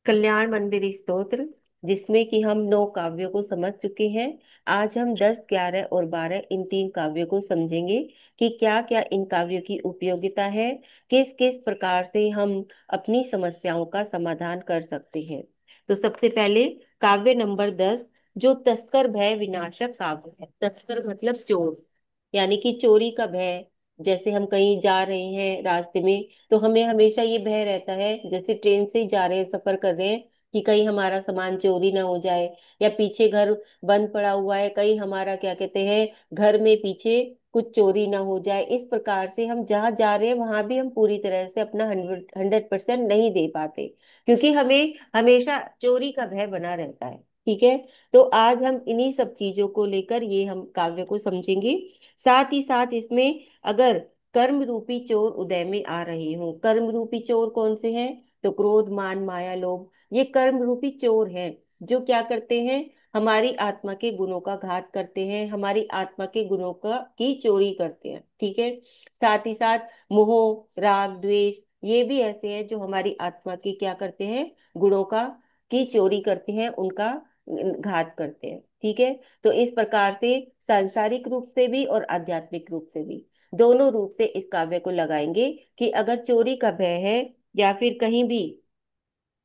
कल्याण मंदिर स्तोत्र, जिसमें कि हम 9 काव्यों को समझ चुके हैं। आज हम 10, 11 और 12 इन 3 काव्यों को समझेंगे कि क्या क्या इन काव्यों की उपयोगिता है, किस किस प्रकार से हम अपनी समस्याओं का समाधान कर सकते हैं। तो सबसे पहले काव्य नंबर 10, जो तस्कर भय विनाशक काव्य है। तस्कर मतलब चोर, यानी कि चोरी का भय। जैसे हम कहीं जा रहे हैं रास्ते में, तो हमें हमेशा ये भय रहता है, जैसे ट्रेन से ही जा रहे हैं, सफर कर रहे हैं, कि कहीं हमारा सामान चोरी ना हो जाए, या पीछे घर बंद पड़ा हुआ है, कहीं हमारा क्या कहते हैं घर में पीछे कुछ चोरी ना हो जाए। इस प्रकार से हम जहाँ जा रहे हैं वहां भी हम पूरी तरह से अपना 100% नहीं दे पाते, क्योंकि हमें हमेशा चोरी का भय बना रहता है। ठीक है। तो आज हम इन्हीं सब चीजों को लेकर ये हम काव्य को समझेंगे। साथ ही साथ इसमें, अगर कर्म रूपी चोर उदय में आ रहे हो, कर्म रूपी चोर कौन से हैं? तो क्रोध, मान, माया, लोभ, ये कर्म रूपी चोर हैं, जो क्या करते हैं? हमारी आत्मा के गुणों का घात करते हैं, हमारी आत्मा के गुणों का की चोरी करते हैं। ठीक है। साथ ही साथ मोह, राग, द्वेष, ये भी ऐसे हैं जो हमारी आत्मा की क्या करते हैं? गुणों का की चोरी करते हैं, उनका घात करते हैं। ठीक है। तो इस प्रकार से सांसारिक रूप से भी और आध्यात्मिक रूप से भी, दोनों रूप से इस काव्य को लगाएंगे कि अगर चोरी का भय है, या फिर कहीं भी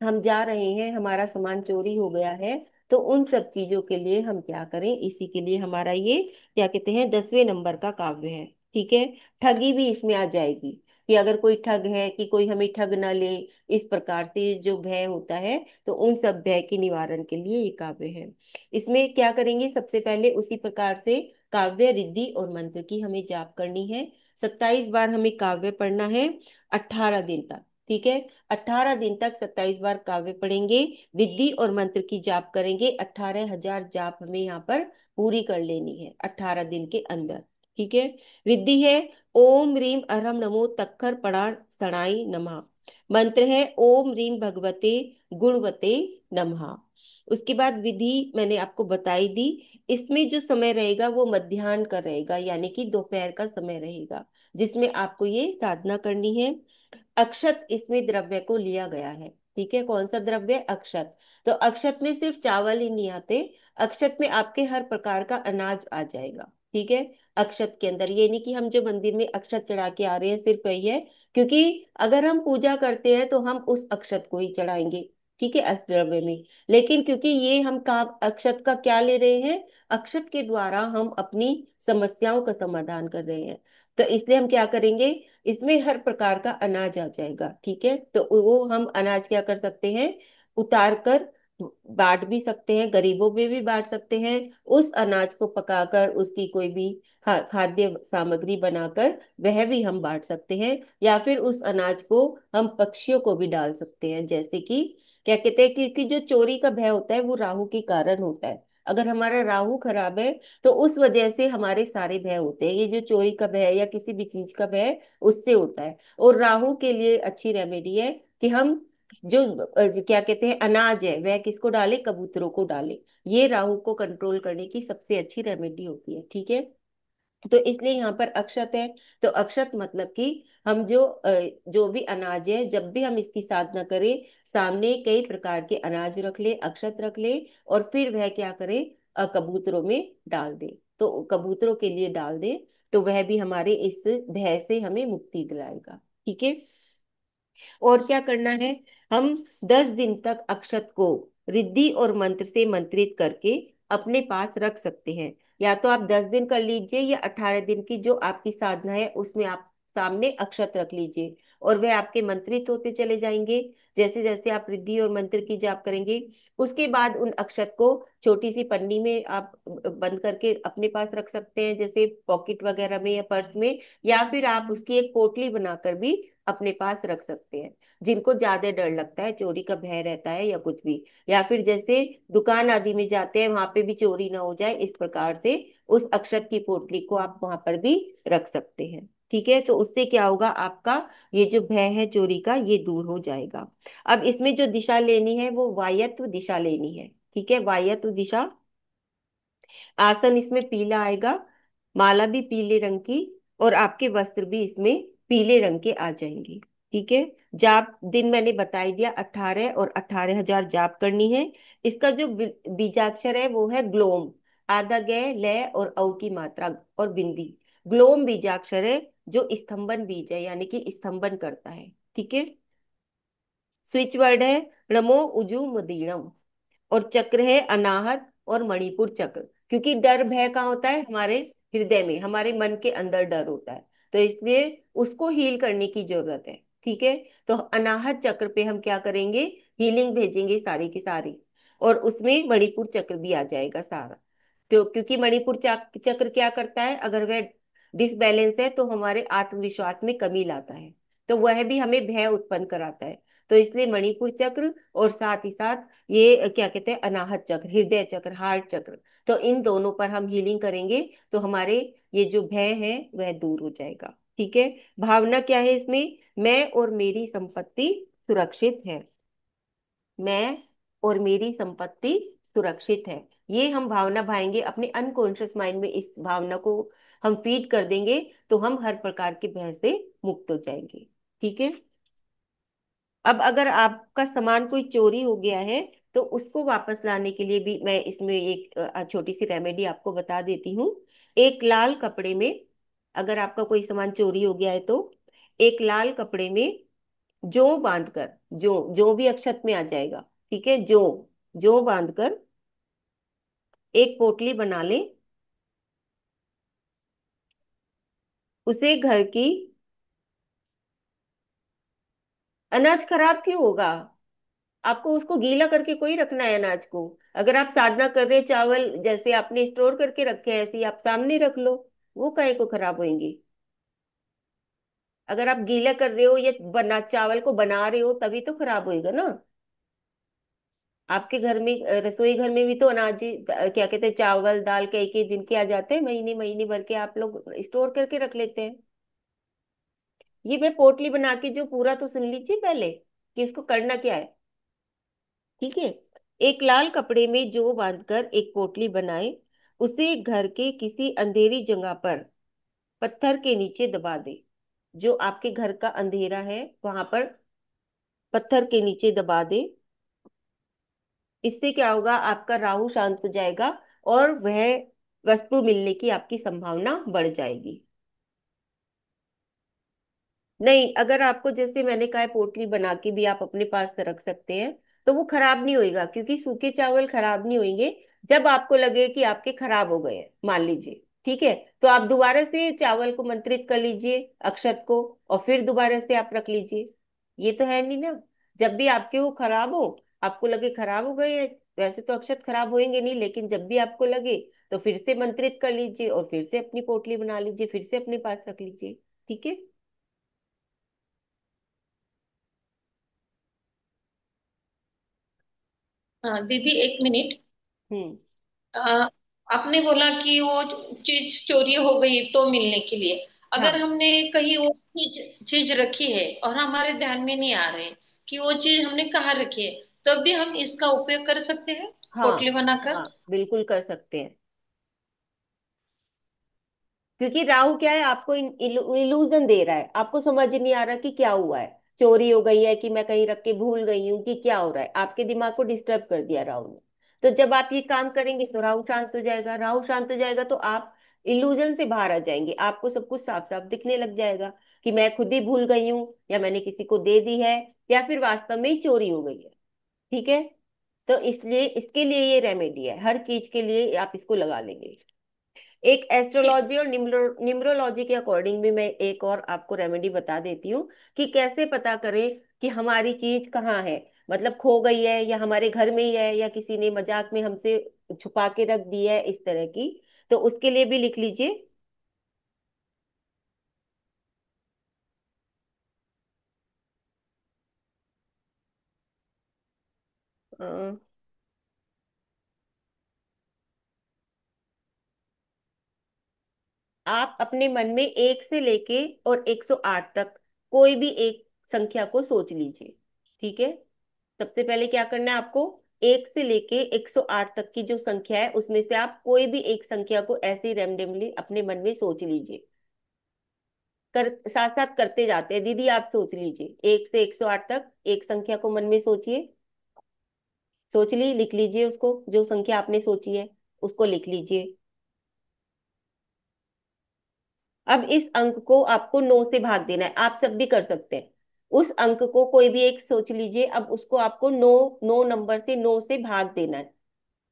हम जा रहे हैं, हमारा सामान चोरी हो गया है, तो उन सब चीजों के लिए हम क्या करें, इसी के लिए हमारा ये क्या कहते हैं 10वें नंबर का काव्य है। ठीक है। ठगी भी इसमें आ जाएगी, कि अगर कोई ठग है, कि कोई हमें ठग ना ले, इस प्रकार से जो भय होता है, तो उन सब भय के निवारण के लिए ये काव्य है। इसमें क्या करेंगे, सबसे पहले उसी प्रकार से काव्य, रिद्धि और मंत्र की हमें जाप करनी है। 27 बार हमें काव्य पढ़ना है, 18 दिन तक। ठीक है। 18 दिन तक 27 बार काव्य पढ़ेंगे, विधि और मंत्र की जाप करेंगे। 18,000 जाप हमें यहाँ पर पूरी कर लेनी है 18 दिन के अंदर। ठीक है। विधि है ओम रीम अरहम नमो तक्खर पढ़ा सणाई नमः। मंत्र है ओम रीम भगवते गुणवते नमः। उसके बाद विधि मैंने आपको बताई दी। इसमें जो समय रहेगा वो मध्याह्न का रहेगा, यानी कि दोपहर का समय रहेगा, जिसमें आपको ये साधना करनी है। अक्षत इसमें द्रव्य को लिया गया है। ठीक है। कौन सा द्रव्य? अक्षत। तो अक्षत में सिर्फ चावल ही नहीं आते, अक्षत में आपके हर प्रकार का अनाज आ जाएगा। ठीक है। अक्षत के अंदर ये नहीं कि हम जो मंदिर में अक्षत चढ़ा के आ रहे हैं सिर्फ वही है, क्योंकि अगर हम पूजा करते हैं तो हम उस अक्षत को ही चढ़ाएंगे। ठीक है, अष्ट द्रव्य में। लेकिन क्योंकि ये हम का अक्षत का क्या ले रहे हैं, अक्षत के द्वारा हम अपनी समस्याओं का समाधान कर रहे हैं, तो इसलिए हम क्या करेंगे, इसमें हर प्रकार का अनाज आ जाएगा। ठीक है। तो वो हम अनाज क्या कर सकते हैं, उतार कर बांट भी सकते हैं, गरीबों में भी बांट सकते हैं। उस अनाज को पकाकर उसकी कोई भी खाद्य सामग्री बनाकर वह भी हम बांट सकते हैं, या फिर उस अनाज को हम पक्षियों को भी डाल सकते हैं। जैसे कि क्या कहते हैं कि जो चोरी का भय होता है वो राहु के कारण होता है। अगर हमारा राहु खराब है, तो उस वजह से हमारे सारे भय होते हैं। ये जो चोरी का भय या किसी भी चीज का भय, उससे होता है। और राहु के लिए अच्छी रेमेडी है कि हम जो क्या कहते हैं अनाज है, वह किसको डाले? कबूतरों को डाले। ये राहु को कंट्रोल करने की सबसे अच्छी रेमेडी होती है। ठीक है। तो इसलिए यहाँ पर अक्षत है। तो अक्षत मतलब कि हम जो भी अनाज है, जब भी हम इसकी साधना करें, सामने कई प्रकार के अनाज रख ले, अक्षत रख ले, और फिर वह क्या करे, कबूतरों में डाल दे। तो कबूतरों के लिए डाल दे, तो वह भी हमारे इस भय से हमें मुक्ति दिलाएगा। ठीक है। और क्या करना है, हम 10 दिन तक अक्षत को रिद्धि और मंत्र से मंत्रित करके अपने पास रख सकते हैं। या तो आप 10 दिन कर लीजिए, या 18 दिन की जो आपकी साधना है उसमें आप सामने अक्षत रख लीजिए, और वह आपके मंत्रित होते चले जाएंगे। जैसे जैसे आप रिद्धि और मंत्र की जाप करेंगे, उसके बाद उन अक्षत को छोटी सी पन्नी में आप बंद करके अपने पास रख सकते हैं, जैसे पॉकेट वगैरह में या पर्स में, या फिर आप उसकी एक पोटली बनाकर भी अपने पास रख सकते हैं। जिनको ज्यादा डर लगता है, चोरी का भय रहता है या कुछ भी, या फिर जैसे दुकान आदि में जाते हैं, वहां पे भी चोरी ना हो जाए, इस प्रकार से उस अक्षत की पोटली को आप वहां पर भी रख सकते हैं। ठीक है। तो उससे क्या होगा, आपका ये जो भय है चोरी का, ये दूर हो जाएगा। अब इसमें जो दिशा लेनी है वो वायत्व दिशा लेनी है। ठीक है, वायत्व दिशा। आसन इसमें पीला आएगा, माला भी पीले रंग की, और आपके वस्त्र भी इसमें पीले रंग के आ जाएंगे। ठीक है। जाप दिन मैंने बता ही दिया, 18 और 18,000 जाप करनी है। इसका जो बीजाक्षर है वो है ग्लोम। आधा ग, ल और औ की मात्रा और बिंदी। ग्लोम बीजाक्षर है, जो स्तंभन बीज है, यानी कि स्तंभन करता है। ठीक है। स्विच वर्ड है णमो उजू मुदीरम। और चक्र है अनाहत और मणिपुर चक्र। क्योंकि डर भय कहाँ होता है? हमारे हृदय में, हमारे मन के अंदर डर होता है। तो इसलिए उसको हील करने की जरूरत है। ठीक है। तो अनाहत चक्र पे हम क्या करेंगे? हीलिंग भेजेंगे सारी की सारी। और उसमें मणिपुर चक्र भी आ जाएगा सारा। तो क्योंकि मणिपुर चक्र क्या करता है? अगर वह डिसबैलेंस है तो हमारे आत्मविश्वास में कमी लाता है। तो वह भी हमें भय उत्पन्न कराता है। तो इसलिए मणिपुर चक्र और साथ ही साथ ये क्या कहते हैं, अनाहत चक्र, हृदय चक्र, हार्ट चक्र। तो इन दोनों पर हम हीलिंग करेंगे तो हमारे ये जो भय है वह दूर हो जाएगा। ठीक है। भावना क्या है इसमें? मैं और मेरी संपत्ति सुरक्षित है। मैं और मेरी संपत्ति सुरक्षित है। ये हम भावना भाएंगे अपने अनकॉन्शियस माइंड में, इस भावना को हम फीड कर देंगे तो हम हर प्रकार के भय से मुक्त हो जाएंगे। ठीक है। अब अगर आपका सामान कोई चोरी हो गया है तो उसको वापस लाने के लिए भी मैं इसमें एक छोटी सी रेमेडी आपको बता देती हूँ। एक लाल कपड़े में, अगर आपका कोई सामान चोरी हो गया है तो एक लाल कपड़े में जौ बांधकर, जौ जौ भी अक्षत में आ जाएगा। ठीक है। जौ जौ बांधकर एक पोटली बना ले। उसे घर की, अनाज खराब क्यों होगा? आपको उसको गीला करके कोई रखना है अनाज को? अगर आप साधना कर रहे चावल जैसे आपने स्टोर करके रखे हैं ऐसे ही आप सामने रख लो। वो काहे को खराब होंगे? अगर आप गीला कर रहे हो या बना चावल को बना रहे हो तभी तो खराब होएगा ना। आपके घर में रसोई घर में भी तो अनाज क्या कहते हैं, चावल दाल कई कई दिन के आ जाते हैं, महीने महीने भर के आप लोग स्टोर करके रख लेते हैं। ये मैं पोटली बना के जो पूरा तो सुन लीजिए पहले कि इसको करना क्या है। ठीक है। एक लाल कपड़े में जौ बांधकर एक पोटली बनाए। उसे घर के किसी अंधेरी जगह पर पत्थर के नीचे दबा दे। जो आपके घर का अंधेरा है वहां पर पत्थर के नीचे दबा दे। इससे क्या होगा? आपका राहु शांत हो जाएगा और वह वस्तु मिलने की आपकी संभावना बढ़ जाएगी। नहीं, अगर आपको जैसे मैंने कहा है, पोटली बना के भी आप अपने पास रख सकते हैं। तो वो खराब नहीं होएगा, क्योंकि सूखे चावल खराब नहीं होंगे। जब आपको लगे कि आपके खराब हो गए हैं मान लीजिए, ठीक है, तो आप दोबारा से चावल को मंत्रित कर लीजिए, अक्षत को, और फिर दोबारा से आप रख लीजिए। ये तो है नहीं ना। जब भी आपके वो खराब हो, आपको लगे खराब हो गए हैं, वैसे तो अक्षत खराब होएंगे नहीं, लेकिन जब भी आपको लगे तो फिर से मंत्रित कर लीजिए और फिर से अपनी पोटली बना लीजिए, फिर से अपने पास रख लीजिए। ठीक है। हाँ दीदी, एक मिनट। हम्म। आ, आपने बोला कि वो चीज चोरी हो गई तो मिलने के लिए, अगर हाँ हमने कहीं वो चीज चीज रखी है और हमारे ध्यान में नहीं आ रहे कि वो चीज हमने कहाँ रखी है, तब भी हम इसका उपयोग कर सकते हैं, हाँ पोटली बनाकर। हाँ, बिल्कुल कर सकते हैं। क्योंकि राहु क्या है, आपको इल्यूजन दे रहा है, आपको समझ नहीं आ रहा कि क्या हुआ है। चोरी हो गई है कि मैं कहीं रख के भूल गई हूँ कि क्या हो रहा है, आपके दिमाग को डिस्टर्ब कर दिया राहु ने। तो जब आप ये काम करेंगे तो राहु शांत हो जाएगा। राहु शांत हो जाएगा तो आप इल्यूजन से बाहर आ जाएंगे, आपको सब कुछ साफ साफ दिखने लग जाएगा कि मैं खुद ही भूल गई हूँ, या मैंने किसी को दे दी है, या फिर वास्तव में ही चोरी हो गई है। ठीक है। तो इसलिए इसके लिए ये रेमेडी है, हर चीज के लिए आप इसको लगा लेंगे। एक ठीक। एस्ट्रोलॉजी और न्यूमरोलॉजी के अकॉर्डिंग भी मैं एक और आपको रेमेडी बता देती हूँ कि कैसे पता करें कि हमारी चीज कहाँ है, मतलब खो गई है या हमारे घर में ही है या किसी ने मजाक में हमसे छुपा के रख दी है, इस तरह की। तो उसके लिए भी लिख लीजिए। अ, आप अपने मन में 1 से लेके और 108 तक कोई भी एक संख्या को सोच लीजिए। ठीक है। सबसे पहले क्या करना है आपको? 1 से लेके 108 तक की जो संख्या है उसमें से आप कोई भी एक संख्या को ऐसे ही रैंडमली अपने मन में सोच लीजिए। कर साथ साथ करते जाते हैं। दीदी आप सोच लीजिए, 1 से 108 तक एक संख्या को मन में सोचिए। सोच ली, लिख लीजिए उसको, जो संख्या आपने सोची है उसको लिख लीजिए। अब इस अंक को आपको 9 से भाग देना है, आप सब भी कर सकते हैं। उस अंक को कोई भी एक सोच लीजिए, अब उसको आपको 9, 9 नंबर से 9 से भाग देना है।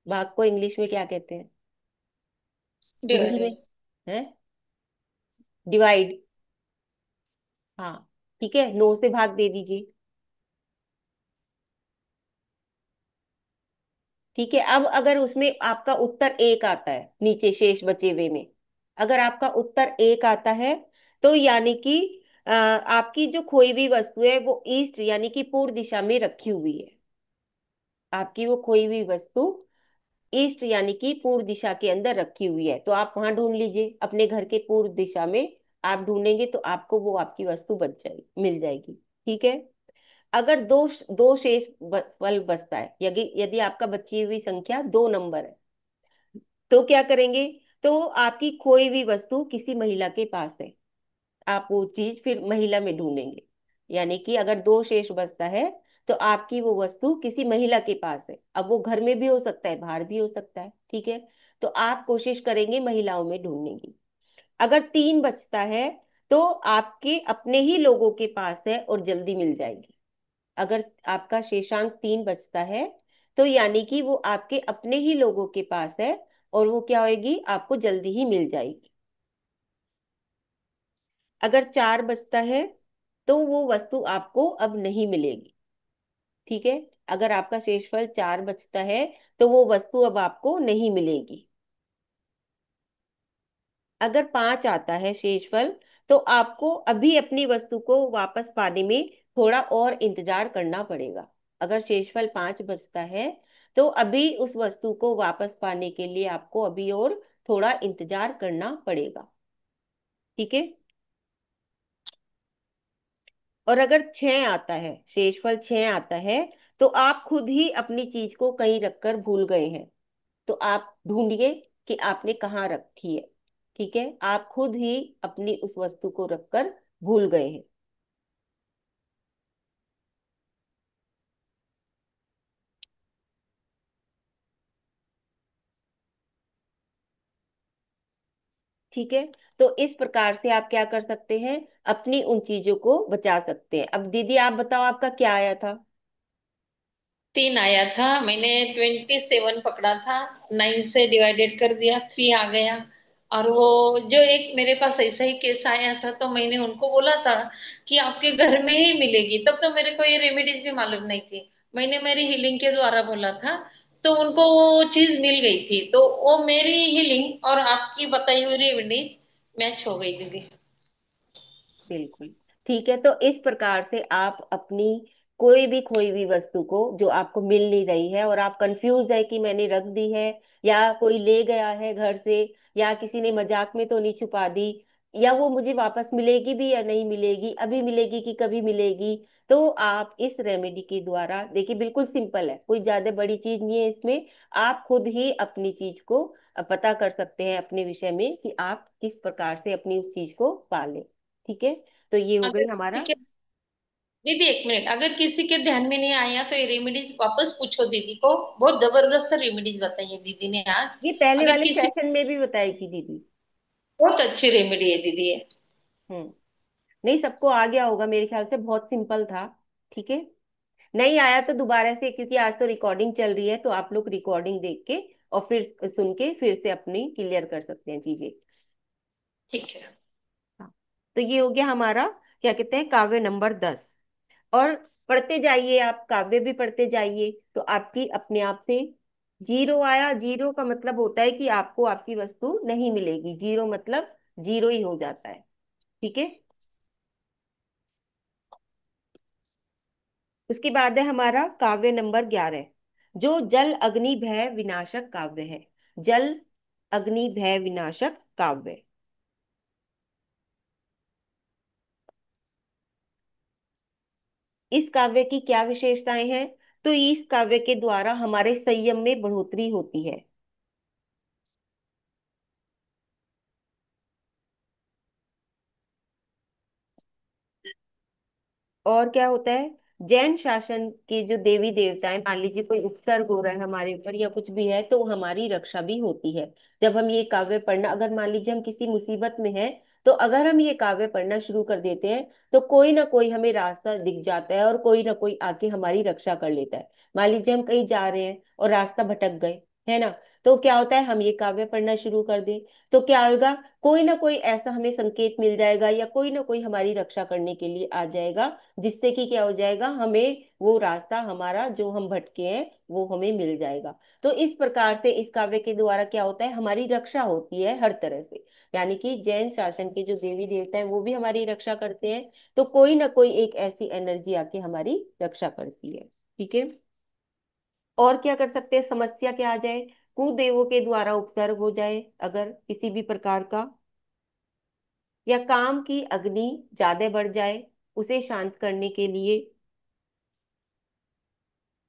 भाग को इंग्लिश में क्या कहते हैं? हिंदी में डिवाइडेड। है डिवाइड। हाँ, ठीक है, 9 से भाग दे दीजिए। ठीक है, अब अगर उसमें आपका उत्तर 1 आता है, नीचे शेष बचे हुए में अगर आपका उत्तर 1 आता है, तो यानी कि आपकी जो खोई हुई वस्तु है वो ईस्ट यानी कि पूर्व दिशा में रखी हुई है। आपकी वो खोई हुई वस्तु ईस्ट यानी कि पूर्व दिशा के अंदर रखी हुई है, तो आप वहां ढूंढ लीजिए अपने घर के पूर्व दिशा में। आप ढूंढेंगे तो आपको वो आपकी वस्तु बच जाएगी, मिल जाएगी। ठीक है। अगर दो दो शेष फल बचता है, यदि यदि आपका बची हुई संख्या 2 नंबर है, तो क्या करेंगे? तो आपकी खोई हुई वस्तु किसी महिला के पास है, आप वो चीज फिर महिला में ढूंढेंगे। यानी कि अगर 2 शेष बचता है, तो आपकी वो वस्तु किसी महिला के पास है। अब वो घर में भी हो सकता है, बाहर भी हो सकता है। ठीक है, तो आप कोशिश करेंगे महिलाओं में ढूंढने की। अगर 3 बचता है, तो आपके अपने ही लोगों के पास है और जल्दी मिल जाएगी। अगर आपका शेषांक 3 बचता है, तो यानी कि वो आपके अपने ही लोगों के पास है, और वो क्या होगी, आपको जल्दी ही मिल जाएगी। अगर 4 बचता है, तो वो वस्तु आपको अब नहीं मिलेगी। ठीक है, अगर आपका शेषफल 4 बचता है, तो वो वस्तु अब आपको नहीं मिलेगी। अगर 5 आता है शेषफल, तो आपको अभी अपनी वस्तु को वापस पाने में थोड़ा और इंतजार करना पड़ेगा। अगर शेषफल 5 बचता है, तो अभी उस वस्तु को वापस पाने के लिए आपको अभी और थोड़ा इंतजार करना पड़ेगा। ठीक है। और अगर 6 आता है, शेषफल 6 आता है, तो आप खुद ही अपनी चीज को कहीं रखकर भूल गए हैं। तो आप ढूंढिए कि आपने कहाँ रखी है। ठीक है, आप खुद ही अपनी उस वस्तु को रखकर भूल गए हैं। ठीक है, तो इस प्रकार से आप क्या कर सकते हैं, अपनी उन चीजों को बचा सकते हैं। अब दीदी आप बताओ, आपका क्या आया था? 3 आया था, मैंने 27 पकड़ा था। 9 से डिवाइडेड कर दिया, 3 आ गया। और वो जो एक मेरे पास ऐसा ही केस आया था, तो मैंने उनको बोला था कि आपके घर में ही मिलेगी। तब तो मेरे को ये रेमेडीज भी मालूम नहीं थी। मैंने मेरी हीलिंग के द्वारा बोला था, तो उनको वो चीज मिल गई थी। तो वो मेरी हीलिंग और आपकी बताई हुई रेमेडीज मैच हो गई दीदी। बिल्कुल। ठीक है, तो इस प्रकार से आप अपनी कोई भी खोई हुई वस्तु को जो आपको मिल नहीं रही है, और आप कंफ्यूज है कि मैंने रख दी है या कोई ले गया है घर से, या किसी ने मजाक में तो नहीं छुपा दी, या वो मुझे वापस मिलेगी भी या नहीं मिलेगी, अभी मिलेगी कि कभी मिलेगी, तो आप इस रेमेडी के द्वारा देखिए, बिल्कुल सिंपल है, कोई ज्यादा बड़ी चीज नहीं है इसमें। आप खुद ही अपनी चीज को पता कर सकते हैं अपने विषय में कि आप किस प्रकार से अपनी उस चीज को पालें। ठीक है, तो ये हो अगर गई किसी हमारा। के दीदी, एक मिनट, अगर किसी के ध्यान में नहीं आया तो ये रेमेडीज वापस पूछो दीदी को। बहुत जबरदस्त रेमेडीज बताई है दीदी ने आज। ये पहले अगर वाले किसी सेशन में भी बताई थी दीदी। बहुत अच्छी रेमेडी है दीदी ये। हम्म। नहीं, सबको आ गया होगा मेरे ख्याल से, बहुत सिंपल था। ठीक है, नहीं आया तो दोबारा से, क्योंकि आज तो रिकॉर्डिंग चल रही है, तो आप लोग रिकॉर्डिंग देख के और फिर सुन के फिर से अपनी क्लियर कर सकते हैं चीजें। ठीक है। हाँ, तो ये हो गया हमारा, क्या कहते हैं, काव्य नंबर 10। और पढ़ते जाइए, आप काव्य भी पढ़ते जाइए, तो आपकी अपने आप से 0 आया। 0 का मतलब होता है कि आपको आपकी वस्तु नहीं मिलेगी, 0 मतलब 0 ही हो जाता है। ठीक है। उसके बाद है हमारा काव्य नंबर 11, जो जल अग्नि भय विनाशक काव्य है। जल अग्नि भय विनाशक काव्य। इस काव्य की क्या विशेषताएं हैं? तो इस काव्य के द्वारा हमारे संयम में बढ़ोतरी होती है। और क्या होता है, जैन शासन के जो देवी देवता है, मान लीजिए कोई उपसर्ग हो रहा है हमारे ऊपर या कुछ भी है, तो हमारी रक्षा भी होती है। जब हम ये काव्य पढ़ना, अगर मान लीजिए हम किसी मुसीबत में हैं, तो अगर हम ये काव्य पढ़ना शुरू कर देते हैं, तो कोई ना कोई हमें रास्ता दिख जाता है और कोई ना कोई आके हमारी रक्षा कर लेता है। मान लीजिए हम कहीं जा रहे हैं और रास्ता भटक गए, है ना, तो क्या होता है, हम ये काव्य पढ़ना शुरू कर दें, तो क्या होगा, कोई ना कोई ऐसा हमें संकेत मिल जाएगा या कोई ना कोई हमारी रक्षा करने के लिए आ जाएगा, जिससे कि क्या हो जाएगा, हमें वो रास्ता हमारा जो हम भटके हैं वो हमें मिल जाएगा। तो इस प्रकार से इस काव्य के द्वारा क्या होता है, हमारी रक्षा होती है हर तरह से। यानी कि जैन शासन के जो देवी देवता हैं वो भी हमारी रक्षा करते हैं, तो कोई ना कोई एक ऐसी एनर्जी आके हमारी रक्षा करती है। ठीक है। और क्या कर सकते हैं, समस्या क्या आ जाए, कुदेवों के द्वारा उपसर्ग हो जाए अगर किसी भी प्रकार का, या काम की अग्नि ज्यादा बढ़ जाए उसे शांत करने के लिए।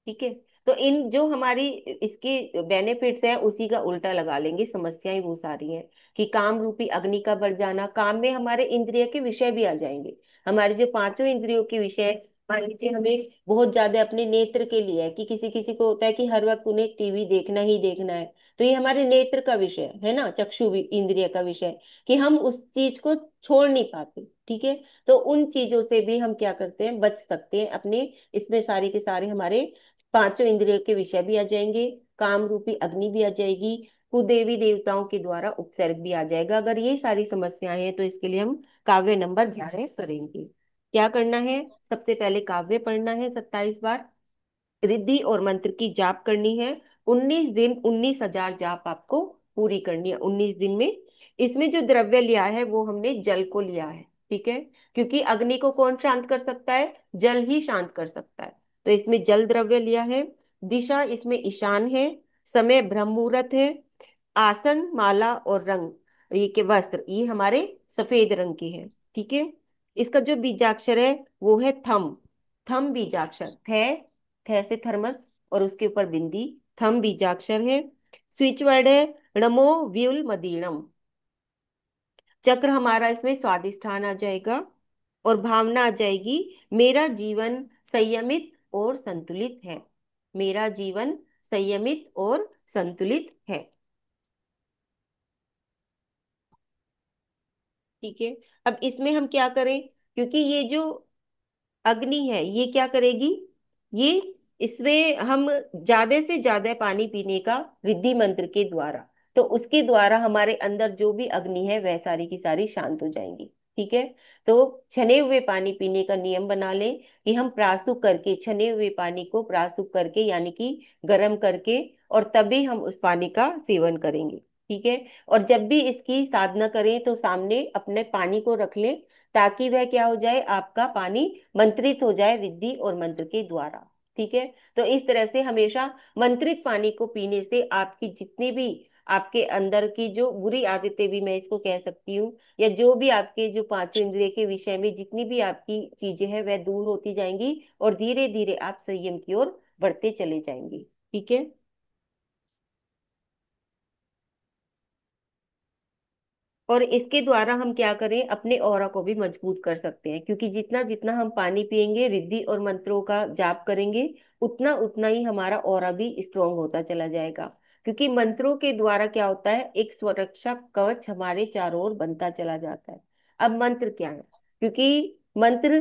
ठीक है। तो इन जो हमारी इसके बेनिफिट्स हैं उसी का उल्टा लगा लेंगे, समस्याएं वो सारी हैं कि काम रूपी अग्नि का बढ़ जाना, काम में हमारे इंद्रिय के विषय भी आ जाएंगे। हमारे जो पांचों इंद्रियों के विषय, मान लीजिए हमें बहुत ज्यादा अपने नेत्र के लिए है कि किसी किसी को होता है कि हर वक्त उन्हें टीवी देखना ही देखना है, तो ये हमारे नेत्र का विषय है ना, चक्षु इंद्रिय का विषय, कि हम उस चीज को छोड़ नहीं पाते। ठीक है। तो उन चीजों से भी हम क्या करते हैं, बच सकते हैं अपने, इसमें सारे के सारे हमारे पांचों इंद्रियों के विषय भी आ जाएंगे, काम रूपी अग्नि भी आ जाएगी, कुदेवी देवताओं के द्वारा उपसर्ग भी आ जाएगा। अगर ये सारी समस्याएं हैं तो इसके लिए हम काव्य नंबर 11 करेंगे। क्या करना है, सबसे पहले काव्य पढ़ना है 27 बार, रिद्धि और मंत्र की जाप करनी है, 19 दिन 19,000 जाप आपको पूरी करनी है 19 दिन में। इसमें जो द्रव्य लिया है वो हमने जल को लिया है। ठीक है। क्योंकि अग्नि को कौन शांत कर सकता है, जल ही शांत कर सकता है, तो इसमें जल द्रव्य लिया है। दिशा इसमें ईशान है, समय ब्रह्म मुहूर्त है, आसन माला और रंग, ये के वस्त्र ये हमारे सफेद रंग के हैं। ठीक है। इसका जो बीजाक्षर है वो है थम, थम बीजाक्षर, थ से थर्मस और उसके ऊपर बिंदी, थम बीजाक्षर है। स्विच वर्ड है नमो व्युल मदीणम, चक्र हमारा इसमें स्वादिष्ठान आ जाएगा, और भावना आ जाएगी मेरा जीवन संयमित और संतुलित है, मेरा जीवन संयमित और संतुलित है। ठीक है। अब इसमें हम क्या करें, क्योंकि ये जो अग्नि है ये क्या करेगी, ये इसमें हम ज्यादा से ज्यादा पानी पीने का, रिद्धि मंत्र के द्वारा, तो उसके द्वारा हमारे अंदर जो भी अग्नि है वह सारी की सारी शांत हो जाएंगी। ठीक है। तो छने हुए पानी पीने का नियम बना लें कि हम प्रासुक करके, छने हुए पानी को प्रासुक करके यानी कि गर्म करके, और तभी हम उस पानी का सेवन करेंगे। ठीक है। और जब भी इसकी साधना करें तो सामने अपने पानी को रख लें, ताकि वह क्या हो जाए, आपका पानी मंत्रित हो जाए रिद्धि और मंत्र के द्वारा। ठीक है। तो इस तरह से हमेशा मंत्रित पानी को पीने से आपकी जितनी भी, आपके अंदर की जो बुरी आदतें भी मैं इसको कह सकती हूँ, या जो भी आपके जो पांचों इंद्रिय के विषय में जितनी भी आपकी चीजें हैं वह दूर होती जाएंगी, और धीरे धीरे आप संयम की ओर बढ़ते चले जाएंगे। ठीक है। और इसके द्वारा हम क्या करें, अपने ऑरा को भी मजबूत कर सकते हैं, क्योंकि जितना जितना हम पानी पिएंगे, रिद्धि और मंत्रों का जाप करेंगे, उतना उतना ही हमारा ऑरा भी स्ट्रोंग होता चला जाएगा। क्योंकि मंत्रों के द्वारा क्या होता है, एक सुरक्षा कवच हमारे चारों ओर बनता चला जाता है। अब मंत्र क्या है, क्योंकि मंत्र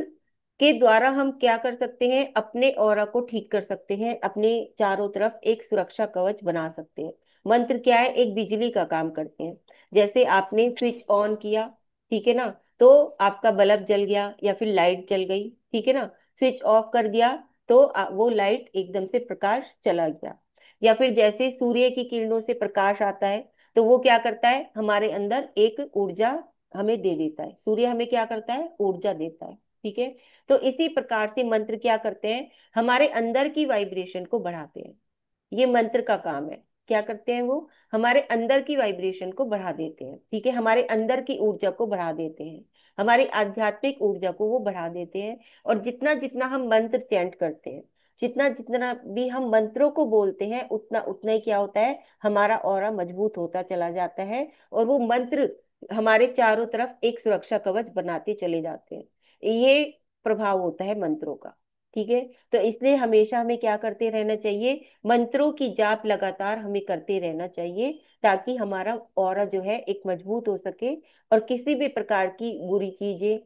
के द्वारा हम क्या कर सकते हैं, अपने ऑरा को ठीक कर सकते हैं, अपने चारों तरफ एक सुरक्षा कवच बना सकते हैं। मंत्र क्या है, एक बिजली का काम करते हैं। जैसे आपने स्विच ऑन किया, ठीक है ना, तो आपका बल्ब जल गया या फिर लाइट जल गई, ठीक है ना, स्विच ऑफ कर दिया तो वो लाइट एकदम से प्रकाश चला गया। या फिर जैसे सूर्य की किरणों से प्रकाश आता है, तो वो क्या करता है, हमारे अंदर एक ऊर्जा हमें दे देता है, सूर्य हमें क्या करता है, ऊर्जा देता है। ठीक है। तो इसी प्रकार से मंत्र क्या करते हैं, हमारे अंदर की वाइब्रेशन को बढ़ाते हैं, ये मंत्र का काम है। क्या करते हैं वो, हमारे अंदर की वाइब्रेशन को बढ़ा देते हैं। ठीक है। हमारे अंदर की ऊर्जा को बढ़ा देते हैं, हमारी आध्यात्मिक ऊर्जा को वो बढ़ा देते हैं। और जितना जितना हम मंत्र चैंट करते हैं, जितना जितना भी हम मंत्रों को बोलते हैं, उतना उतना ही क्या होता है, हमारा ऑरा मजबूत होता चला जाता है, और वो मंत्र हमारे चारों तरफ एक सुरक्षा कवच बनाते चले जाते हैं। ये प्रभाव होता है मंत्रों का। ठीक है। तो इसलिए हमेशा हमें क्या करते रहना चाहिए, मंत्रों की जाप लगातार हमें करते रहना चाहिए, ताकि हमारा ऑरा जो है एक मजबूत हो सके, और किसी भी प्रकार की बुरी चीजें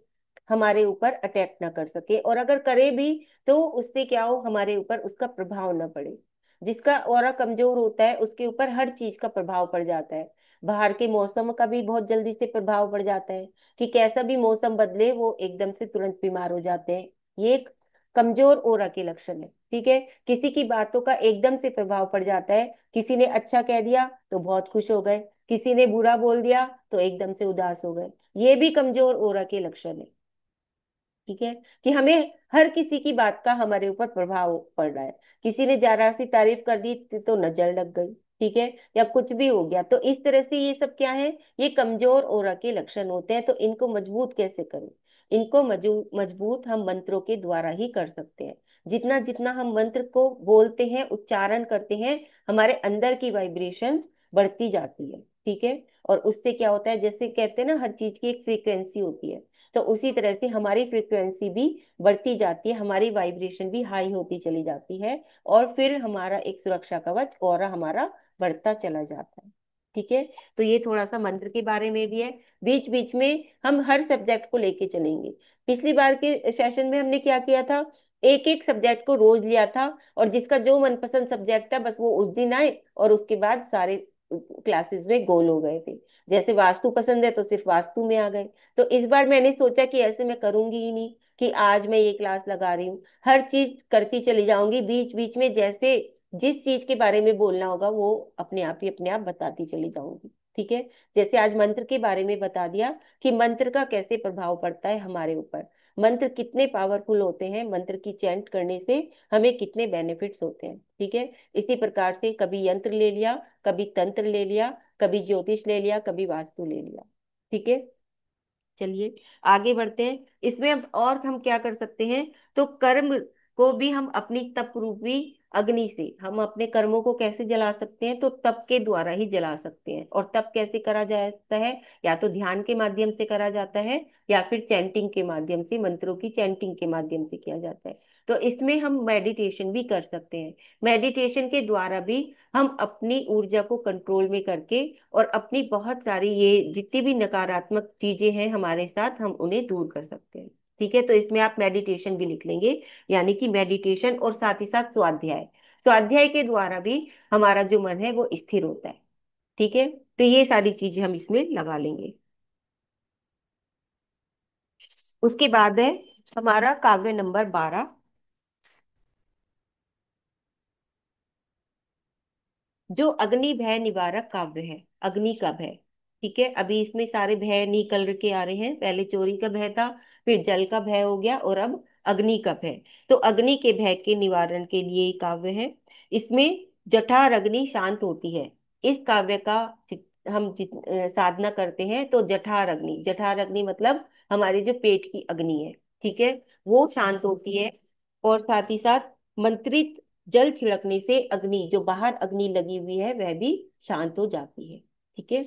हमारे ऊपर अटैक ना कर सके, और अगर करे भी तो उससे क्या हो, हमारे ऊपर उसका प्रभाव ना पड़े। जिसका ऑरा कमजोर होता है उसके ऊपर हर चीज का प्रभाव पड़ जाता है। बाहर के मौसम का भी बहुत जल्दी से प्रभाव पड़ जाता है, कि कैसा भी मौसम बदले वो एकदम से तुरंत बीमार हो जाते हैं। ये एक कमजोर ओरा के लक्षण है। ठीक है। किसी की बातों का एकदम से प्रभाव पड़ जाता है, किसी ने अच्छा कह दिया तो बहुत खुश हो गए, किसी ने बुरा बोल दिया तो एकदम से उदास हो गए। ये भी कमजोर ओरा के लक्षण है। ठीक है। कि हमें हर किसी की बात का हमारे ऊपर प्रभाव पड़ रहा है, किसी ने जरा सी तारीफ कर दी तो नजर लग गई। ठीक है। या कुछ भी हो गया, तो इस तरह से ये सब क्या है, ये कमजोर ओरा के लक्षण होते हैं। तो इनको मजबूत कैसे करें, इनको मजबूत हम मंत्रों के द्वारा ही कर सकते हैं। जितना जितना हम मंत्र को बोलते हैं, उच्चारण करते हैं, हमारे अंदर की वाइब्रेशंस बढ़ती जाती है। ठीक है। और उससे क्या होता है, जैसे कहते हैं ना, हर चीज की एक फ्रीक्वेंसी होती है, तो उसी तरह से हमारी फ्रीक्वेंसी भी बढ़ती जाती है, हमारी वाइब्रेशन भी हाई होती चली जाती है, और फिर हमारा एक सुरक्षा कवच और हमारा बढ़ता चला जाता है। ठीक है। तो ये थोड़ा सा मंत्र के बारे में भी है। बीच बीच में हम हर सब्जेक्ट को लेके चलेंगे। पिछली बार के सेशन में हमने क्या किया था, एक एक सब्जेक्ट को रोज लिया था, और जिसका जो मनपसंद सब्जेक्ट था बस वो उस दिन आए, और उसके बाद सारे क्लासेस में गोल हो गए थे। जैसे वास्तु पसंद है तो सिर्फ वास्तु में आ गए। तो इस बार मैंने सोचा कि ऐसे मैं करूंगी ही नहीं, कि आज मैं ये क्लास लगा रही हूँ, हर चीज करती चली जाऊंगी बीच बीच में, जैसे जिस चीज के बारे में बोलना होगा वो अपने आप बताती चली जाऊंगी। ठीक है। जैसे आज मंत्र के बारे में बता दिया, कि मंत्र का कैसे प्रभाव पड़ता है हमारे ऊपर, मंत्र कितने पावरफुल होते हैं, मंत्र की चैंट करने से हमें कितने बेनिफिट्स होते हैं। ठीक है। इसी प्रकार से कभी यंत्र ले लिया, कभी तंत्र ले लिया, कभी ज्योतिष ले लिया, कभी वास्तु ले लिया। ठीक है। चलिए आगे बढ़ते हैं। इसमें अब और हम क्या कर सकते हैं, तो कर्म को भी हम अपनी तप रूपी अग्नि से हम अपने कर्मों को कैसे जला सकते हैं, तो तप के द्वारा ही जला सकते हैं। और तप कैसे करा जाता है, या तो ध्यान के माध्यम से करा जाता है, या फिर चैंटिंग के माध्यम से, मंत्रों की चैंटिंग के माध्यम से किया जाता है। तो इसमें हम मेडिटेशन भी कर सकते हैं। मेडिटेशन के द्वारा भी हम अपनी ऊर्जा को कंट्रोल में करके, और अपनी बहुत सारी ये जितनी भी नकारात्मक चीजें हैं हमारे साथ, हम उन्हें दूर कर सकते हैं। ठीक है। तो इसमें आप मेडिटेशन भी लिख लेंगे, यानी कि मेडिटेशन और साथ ही साथ स्वाध्याय। स्वाध्याय के द्वारा भी हमारा जो मन है वो स्थिर होता है। ठीक है। तो ये सारी चीजें हम इसमें लगा लेंगे। उसके बाद है हमारा काव्य नंबर 12, जो अग्नि भय निवारक काव्य है। अग्नि का भय। ठीक है। अभी इसमें सारे भय निकल के आ रहे हैं, पहले चोरी का भय था, फिर जल का भय हो गया, और अब अग्नि का भय। तो अग्नि के भय के निवारण के लिए ये काव्य है। इसमें जठर अग्नि शांत होती है। इस काव्य का साधना करते हैं तो जठर अग्नि, जठर अग्नि मतलब हमारे जो पेट की अग्नि है, ठीक है, वो शांत होती है। और साथ ही साथ मंत्रित जल छिड़कने से अग्नि, जो बाहर अग्नि लगी हुई है, वह भी शांत हो जाती है। ठीक है।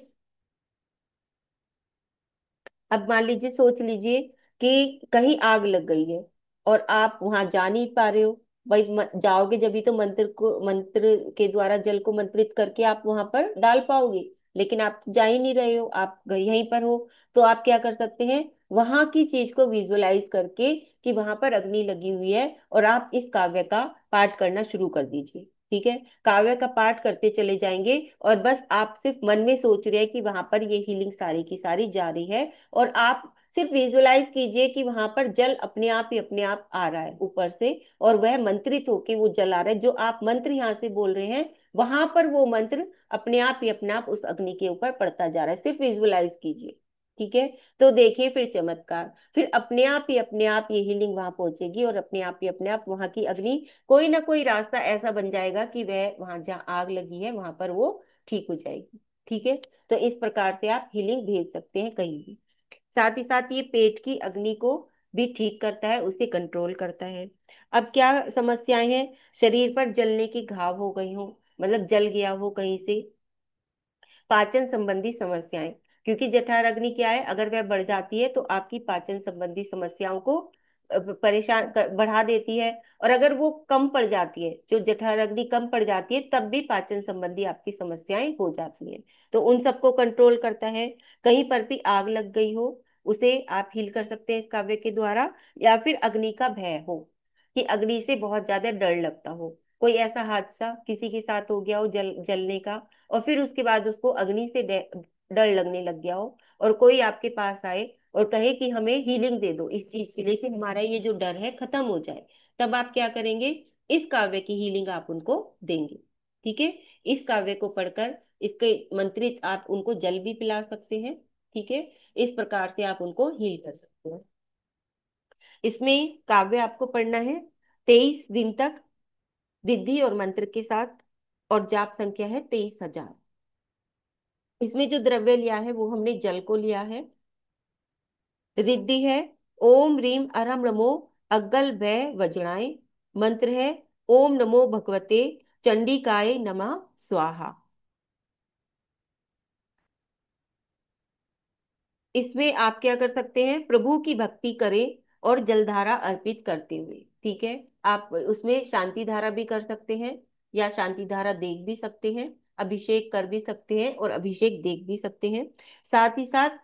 अब मान लीजिए, सोच लीजिए कि कहीं आग लग गई है, और आप वहां जा नहीं पा रहे हो। भाई जाओगे जब भी तो मंत्र के द्वारा जल को मंत्रित करके आप वहां पर डाल पाओगे, लेकिन आप जा ही नहीं रहे हो, आप यहीं पर हो। तो आप क्या कर सकते हैं, वहां की चीज को विजुअलाइज करके, कि वहां पर अग्नि लगी हुई है, और आप इस काव्य का पाठ करना शुरू कर दीजिए। ठीक है। काव्य का पाठ करते चले जाएंगे, और बस आप सिर्फ मन में सोच रहे हैं कि वहां पर ये हीलिंग सारी की सारी जारी है, और आप सिर्फ विजुअलाइज कीजिए कि वहां पर जल अपने आप आ रहा है ऊपर से, और वह मंत्रित होके वो जल आ रहा है, जो आप मंत्र यहाँ से बोल रहे हैं, वहां पर वो मंत्र अपने आप उस अग्नि के ऊपर पड़ता जा रहा है। सिर्फ विजुअलाइज कीजिए। ठीक है। तो देखिए फिर चमत्कार, फिर अपने आप ये हीलिंग वहां पहुंचेगी, और अपने आप वहां की अग्नि, कोई ना कोई रास्ता ऐसा बन जाएगा कि वह वहां जहाँ आग लगी है वहां पर वो ठीक हो जाएगी। ठीक है। तो इस प्रकार से आप हीलिंग भेज सकते हैं कहीं भी। साथ ही साथ ये पेट की अग्नि को भी ठीक करता है, उसे कंट्रोल करता है। अब क्या समस्याएं हैं, शरीर पर जलने की घाव हो गई हो, मतलब जल गया हो कहीं से, पाचन संबंधी समस्याएं, क्योंकि जठर अग्नि क्या है, अगर वह बढ़ जाती है तो आपकी पाचन संबंधी समस्याओं को बढ़ा देती है। और अगर वो कम पड़ जाती है, जो जठर अग्नि कम पड़ जाती है, तब भी पाचन संबंधी आपकी समस्याएं हो जाती हैं। तो उन सबको कंट्रोल करता है। कहीं पर भी आग लग गई हो, उसे आप हील कर सकते हैं इस काव्य के द्वारा। या फिर अग्नि का भय हो, कि अग्नि से बहुत ज्यादा डर लगता हो, कोई ऐसा हादसा किसी के साथ हो गया हो जलने का, और फिर उसके बाद उसको अग्नि से डर लगने लग गया हो, और कोई आपके पास आए और कहे कि हमें हीलिंग दे दो इस चीज के लिए, कि हमारा ये जो डर है खत्म हो जाए, तब आप क्या करेंगे? इस काव्य की हीलिंग आप उनको देंगे। ठीक है। इस काव्य को पढ़कर इसके मंत्रित आप उनको जल भी पिला सकते हैं। ठीक है। इस प्रकार से आप उनको हील कर सकते हैं। इसमें काव्य आपको पढ़ना है 23 दिन तक, विधि और मंत्र के साथ। और जाप संख्या है 23,000। इसमें जो द्रव्य लिया है वो हमने जल को लिया है। रिद्धि है ओम रीम अरम नमो अग्गल भय वज्राय। मंत्र है ओम नमो भगवते चंडिकाय नमः स्वाहा। इसमें आप क्या कर सकते हैं? प्रभु की भक्ति करें और जलधारा अर्पित करते हुए। ठीक है। आप उसमें शांति धारा भी कर सकते हैं, या शांति धारा देख भी सकते हैं, अभिषेक कर भी सकते हैं और अभिषेक देख भी सकते हैं। साथ ही साथ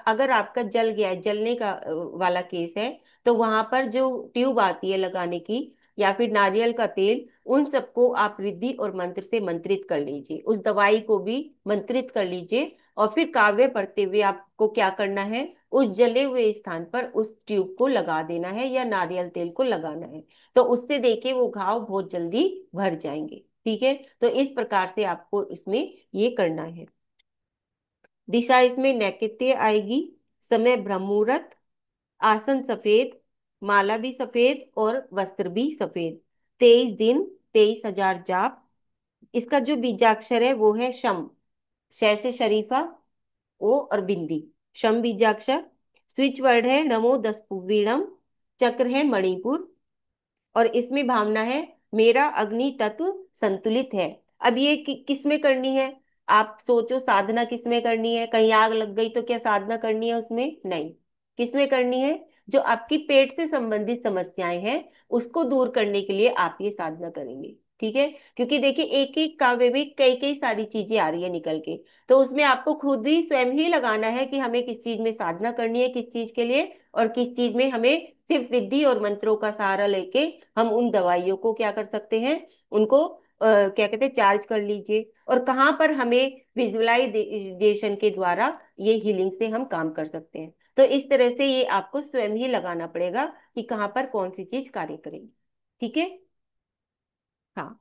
अगर आपका जल गया है, जलने का वाला केस है, तो वहां पर जो ट्यूब आती है लगाने की, या फिर नारियल का तेल, उन सबको आप रिद्धि और मंत्र से मंत्रित कर लीजिए, उस दवाई को भी मंत्रित कर लीजिए। और फिर काव्य पढ़ते हुए आपको क्या करना है? उस जले हुए स्थान पर उस ट्यूब को लगा देना है, या नारियल तेल को लगाना है। तो उससे देखिए वो घाव बहुत जल्दी भर जाएंगे। ठीक है। तो इस प्रकार से आपको इसमें ये करना है। दिशा इसमें नैकेत्य आएगी, समय ब्रह्म मुहूर्त, आसन सफेद, माला भी सफेद और वस्त्र भी सफेद। 23 दिन, 23,000 जाप। इसका जो बीजाक्षर है वो है शम। शय से शरीफा, ओ और बिंदी, शम बीजाक्षर। स्विच वर्ड है नमो दस वीणम। चक्र है मणिपुर। और इसमें भावना है मेरा अग्नि तत्व संतुलित है। अब ये किस में करनी है? आप सोचो, साधना किस में करनी है? कहीं आग लग गई तो क्या साधना करनी है उसमें? नहीं। किस में करनी है? जो आपकी पेट से संबंधित समस्याएं हैं, उसको दूर करने के लिए आप ये साधना करेंगे। ठीक है। क्योंकि देखिए एक एक काव्य में कई कई सारी चीजें आ रही है निकल के, तो उसमें आपको खुद ही स्वयं ही लगाना है कि हमें किस चीज में साधना करनी है, किस चीज के लिए, और किस चीज में हमें सिर्फ विधि और मंत्रों का सहारा लेके हम उन दवाइयों को क्या कर सकते हैं, उनको क्या कहते हैं, चार्ज कर लीजिए। और कहाँ पर हमें विजुअलाइजेशन के द्वारा ये हीलिंग से हम काम कर सकते हैं। तो इस तरह से ये आपको स्वयं ही लगाना पड़ेगा कि कहाँ पर कौन सी चीज कार्य करेगी। ठीक है। हाँ।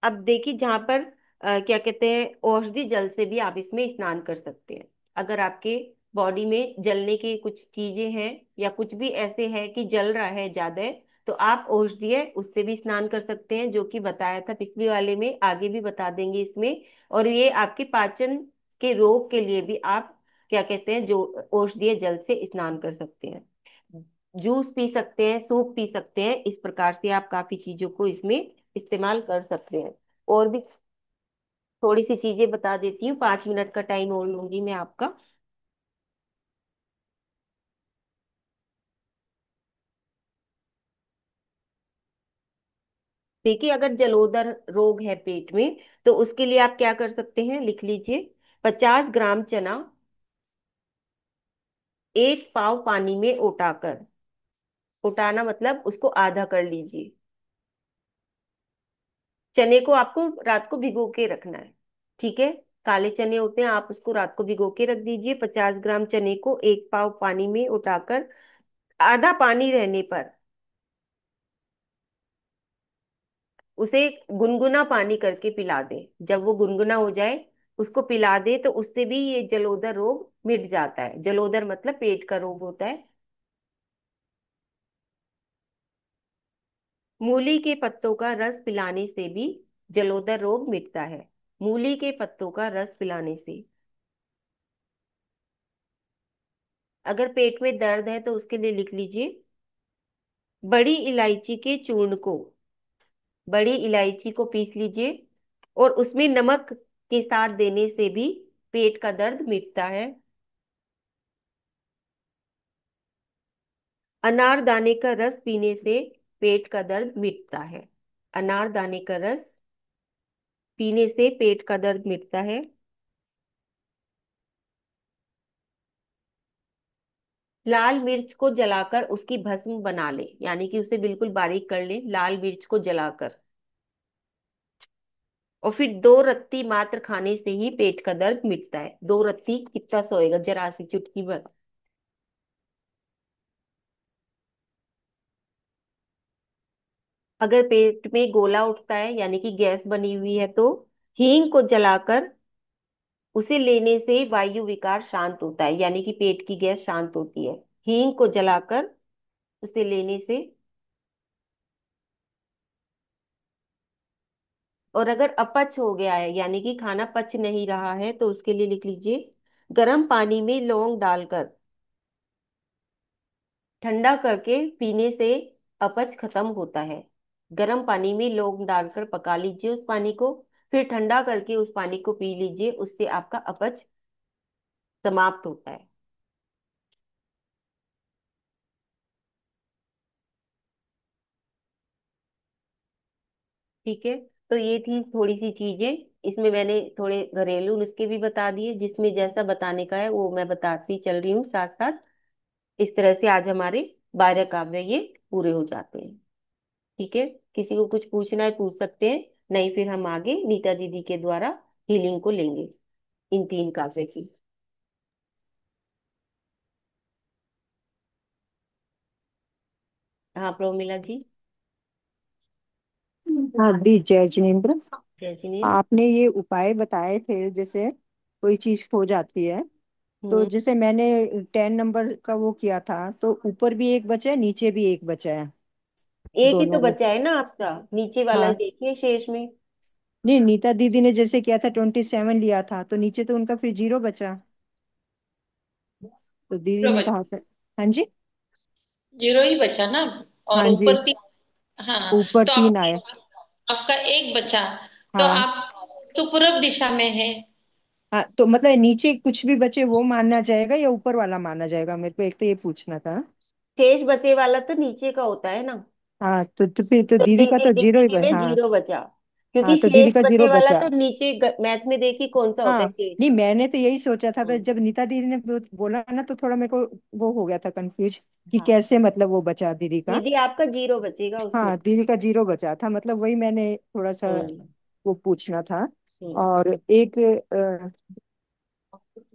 अब देखिए जहां पर क्या कहते हैं, औषधि जल से भी आप इसमें स्नान कर सकते हैं। अगर आपके बॉडी में जलने की कुछ चीजें हैं, या कुछ भी ऐसे है कि जल रहा है ज्यादा, तो आप औषधीय उससे भी स्नान कर सकते हैं, जो कि बताया था पिछले वाले में, आगे भी बता देंगे इसमें। और ये आपके पाचन के रोग के लिए भी आप क्या कहते हैं, जो औषधीय जल से स्नान कर सकते हैं। जूस पी सकते हैं, सूप पी सकते हैं। इस प्रकार से आप काफी चीजों को इसमें इस्तेमाल कर सकते हैं। और भी थोड़ी सी चीजें बता देती हूँ, 5 मिनट का टाइम और लूंगी मैं आपका। देखिए अगर जलोदर रोग है पेट में, तो उसके लिए आप क्या कर सकते हैं, लिख लीजिए। 50 ग्राम चना 1 पाव पानी में उटाकर, उटाना मतलब उसको आधा कर लीजिए। चने को आपको रात को भिगो के रखना है। ठीक है। काले चने होते हैं, आप उसको रात को भिगो के रख दीजिए। 50 ग्राम चने को 1 पाव पानी में उठाकर आधा पानी रहने पर उसे गुनगुना पानी करके पिला दे। जब वो गुनगुना हो जाए, उसको पिला दे, तो उससे भी ये जलोदर रोग मिट जाता है। जलोदर मतलब पेट का रोग होता है। मूली के पत्तों का रस पिलाने से भी जलोदर रोग मिटता है। मूली के पत्तों का रस पिलाने से। अगर पेट में दर्द है तो उसके लिए लिख लीजिए। बड़ी इलायची के चूर्ण को, बड़ी इलायची को पीस लीजिए, और उसमें नमक के साथ देने से भी पेट का दर्द मिटता है। अनारदाने का रस पीने से पेट का दर्द मिटता है। अनारदाने का रस पीने से पेट का दर्द मिटता है। लाल मिर्च को जलाकर उसकी भस्म बना ले, यानी कि उसे बिल्कुल बारीक कर ले, लाल मिर्च को जलाकर। और फिर 2 रत्ती मात्र खाने से ही पेट का दर्द मिटता है। 2 रत्ती कितना सोएगा, जरा सी चुटकी भर। अगर पेट में गोला उठता है यानी कि गैस बनी हुई है तो हींग को जलाकर उसे लेने से वायु विकार शांत होता है, यानी कि पेट की गैस शांत होती है। हींग को जलाकर उसे लेने से। और अगर अपच हो गया है यानी कि खाना पच नहीं रहा है तो उसके लिए लिख लीजिए, गर्म पानी में लौंग डालकर ठंडा करके पीने से अपच खत्म होता है। गर्म पानी में लौंग डालकर पका लीजिए उस पानी को, फिर ठंडा करके उस पानी को पी लीजिए, उससे आपका अपच समाप्त होता है। ठीक है। तो ये थी थोड़ी सी चीजें, इसमें मैंने थोड़े घरेलू नुस्खे भी बता दिए, जिसमें जैसा बताने का है वो मैं बताती चल रही हूँ साथ साथ। इस तरह से आज हमारे 12 काव्य ये पूरे हो जाते हैं। ठीक है। किसी को कुछ पूछना है पूछ सकते हैं, नहीं फिर हम आगे नीता दीदी के द्वारा हीलिंग को लेंगे इन 3 काव्य की। हाँ प्रोमिला जी। हाँ दी, जय जिनेन्द्र। जय जिनेन्द्र। आपने ये उपाय बताए थे, जैसे कोई चीज हो जाती है, तो हम्म। जैसे मैंने 10 नंबर का वो किया था, तो ऊपर भी एक बचा है, नीचे भी एक बचा है, एक ही तो दोनों में। बचा है ना आपका, नीचे वाला हाँ, देखिए शेष में। नहीं, नीता दीदी ने जैसे किया था 27 लिया था, तो नीचे तो उनका फिर 0 बचा। तो दीदी जीरो ने बचा। कहा था। हाँ जी। जीरो ही बचा ना। और हाँ जी। ऊपर 3। हाँ। ऊपर तो 3 आए। आपका एक बचा। तो हाँ। आप तो पूरब दिशा में है। हाँ, तो मतलब नीचे कुछ भी बचे वो मानना जाएगा या ऊपर वाला मानना जाएगा? मेरे को एक तो ये पूछना था। शेष बचे वाला तो नीचे का होता है ना। हाँ, तो फिर तो तो दीदी का दीदी तो जीरो ही दीदी में हाँ। 0 बचा, क्योंकि हाँ, तो दीदी शेष का बचे 0 वाला बचा। तो नीचे मैथ में देखिए कौन सा होता है हाँ, शेष। नहीं, मैंने तो यही सोचा था, पर हम्म। जब नीता दीदी ने बोला ना, तो थोड़ा मेरे को वो हो गया था कंफ्यूज, कि हाँ, कैसे मतलब वो बचा दीदी का। दीदी आपका 0 बचेगा उसमें। हाँ, दीदी का 0 बचा था, मतलब वही मैंने थोड़ा सा हम्म। वो पूछना था। हम्म। और एक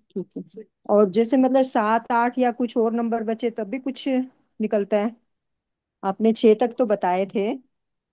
ठीक है। और जैसे मतलब 7 8 या कुछ और नंबर बचे तब भी कुछ निकलता है? आपने 6 तक तो बताए थे।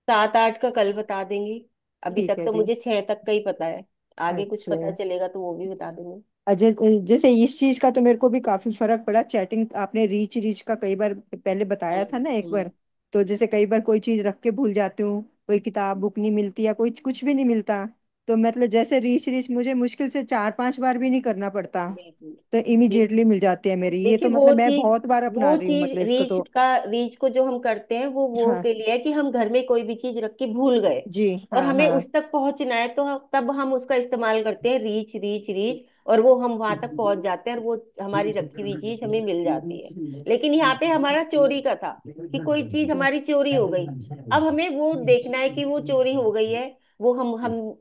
7 8 का कल बता देंगे। अभी ठीक तक है तो दी। मुझे 6 तक का ही पता है। आगे कुछ अच्छा। पता चलेगा तो वो भी बता देंगे। अजय, जैसे इस चीज का तो मेरे को भी काफी फर्क पड़ा। चैटिंग आपने रीच रीच का कई बार पहले बताया था ना एक बार। हम्म। तो जैसे कई बार कोई चीज रख के भूल जाती हूँ, कोई किताब बुक नहीं मिलती या कोई कुछ भी नहीं मिलता, तो मतलब जैसे रीच रीच मुझे मुश्किल से 4 5 बार भी नहीं करना पड़ता, बिल्कुल। तो इमीडिएटली मिल जाती है मेरी। ये देखिए तो वो मतलब मैं चीज बहुत बार अपना वो रही हूँ, चीज मतलब इसको रीच तो। का रीच को जो हम करते हैं वो हाँ के लिए है कि हम घर में कोई भी चीज रख के भूल गए जी। और हाँ हमें हाँ। उस तक पहुंचना है, तो तब हम उसका इस्तेमाल करते हैं रीच रीच रीच, और वो हम वहां तक पहुंच जाते हैं और वो हमारी रखी हुई चीज हमें मिल जाती है। लेकिन यहाँ पे हमारा चोरी का था कि कोई चीज हमारी चोरी हो गई। अब हमें वो देखना है कि वो चोरी हो गई है, वो हम